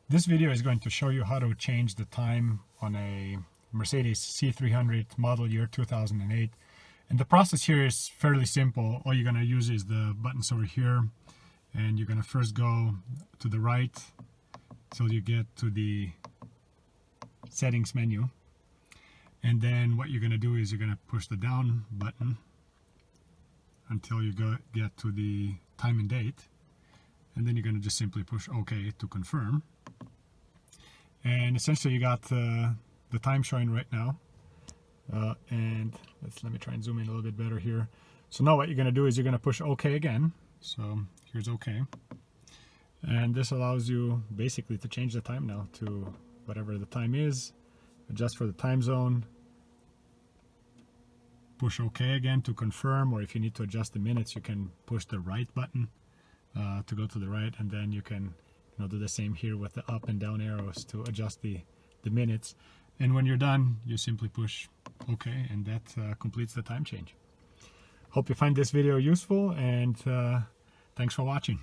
This video is going to show you how to change the time on a Mercedes C300 model year 2008. And the process here is fairly simple. All you're going to use is the buttons over here, and you're going to first go to the right till you get to the settings menu. And then what you're going to do is you're going to push the down button until you get to the time and date. And then you're going to just simply push OK to confirm. And essentially you got the time showing right now. And let me try and zoom in a little bit better here. So now what you're going to do is you're going to push OK again. So here's OK. And this allows you basically to change the time now to whatever the time is. Adjust for the time zone. Push OK again to confirm, or if you need to adjust the minutes, you can push the right button to go to the right, and then you can do the same here with the up and down arrows to adjust the minutes. And when you're done, you simply push OK, and that completes the time change. Hope you find this video useful, and thanks for watching.